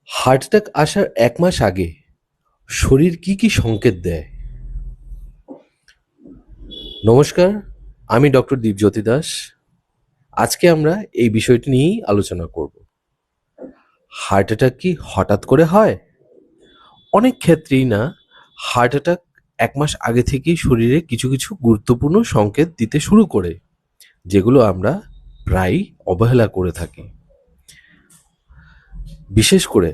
Heart attack আসার ১ মাস আগে শরীর কি, কি সংকেত দেয়? নমস্কার, আমি ডক্টর দীপজ্যোতি দাস। আজকে আমরা এই বিষয়টি নিয়েই আলোচনা করব। হার্ট অ্যাটাক কি হঠাৎ করে হয়? অনেক ক্ষেত্রেই না, হার্ট অ্যাটাক ১ মাস আগে থেকেই শরীরে কিছু, কিছু গুরুত্বপূর্ণ সংকেত দিতে শুরু করে, যেগুলো আমরা প্রায়ই অবহেলা করে থাকি। বিশেষ করে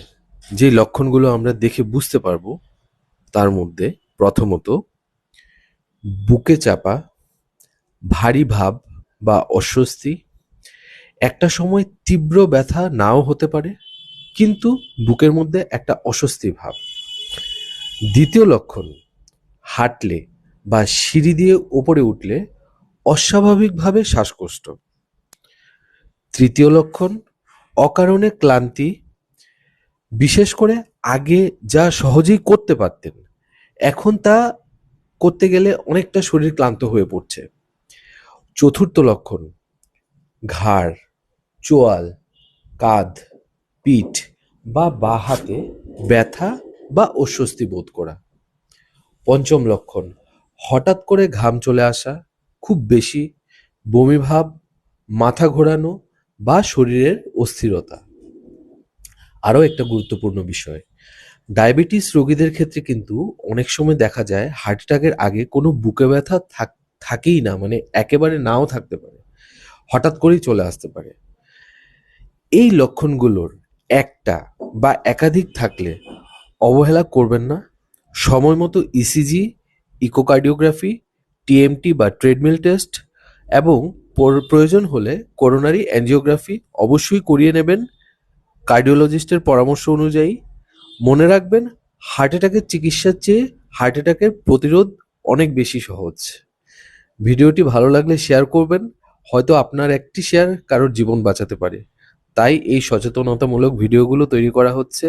যে লক্ষণগুলো আমরা দেখে বুঝতে পারবো, তার মধ্যে প্রথমত বুকে চাপা, ভারী ভাব বা অস্বস্তি, একটা সময় তীব্র ব্যথা নাও হতে পারে, কিন্তু বুকের মধ্যে একটা অস্বস্তি ভাব। দ্বিতীয় লক্ষণ, হাঁটলে বা সিঁড়ি দিয়ে ওপরে উঠলে অস্বাভাবিকভাবে শ্বাসকষ্ট। তৃতীয় লক্ষণ, অকারণে ক্লান্তি, বিশেষ করে আগে যা সহজেই করতে পারতেন, এখন তা করতে গেলে অনেকটা শরীর ক্লান্ত হয়ে পড়ছে। চতুর্থ লক্ষণ, ঘাড়, চোয়াল, কাঁধ, পিঠ বা বাঁ হাতে ব্যথা বা অস্বস্তি বোধ করা। পঞ্চম লক্ষণ, হঠাৎ করে ঘাম চলে আসা, খুব বেশি, বমিভাব, মাথা ঘোরানো বা শরীরের অস্থিরতা। আরও একটা গুরুত্বপূর্ণ বিষয়, ডায়াবেটিস রোগীদের ক্ষেত্রে কিন্তু অনেক সময় দেখা যায় হার্ট অ্যাটাকের আগে কোনো বুকে ব্যথা থাকেই না, মানে একেবারে নাও থাকতে পারে, হঠাৎ করেই চলে আসতে পারে। এই লক্ষণগুলোর একটা বা একাধিক থাকলে অবহেলা করবেন না। সময় মতো ইসিজি, ইকোকার্ডিওগ্রাফি, টিএমটি বা ট্রেডমিল টেস্ট এবং প্রয়োজন হলে করোনারি অ্যাঞ্জিওগ্রাফি অবশ্যই করিয়ে নেবেন কার্ডিওলজিস্টের পরামর্শ অনুযায়ী। মনে রাখবেন, হার্ট অ্যাটাকের চিকিৎসার চেয়ে হার্ট অ্যাটাকের প্রতিরোধ অনেক বেশি সহজ। ভিডিওটি ভালো লাগলে শেয়ার করবেন, হয়তো আপনার একটি শেয়ার কারোর জীবন বাঁচাতে পারে। তাই এই সচেতনতামূলক ভিডিওগুলো তৈরি করা হচ্ছে।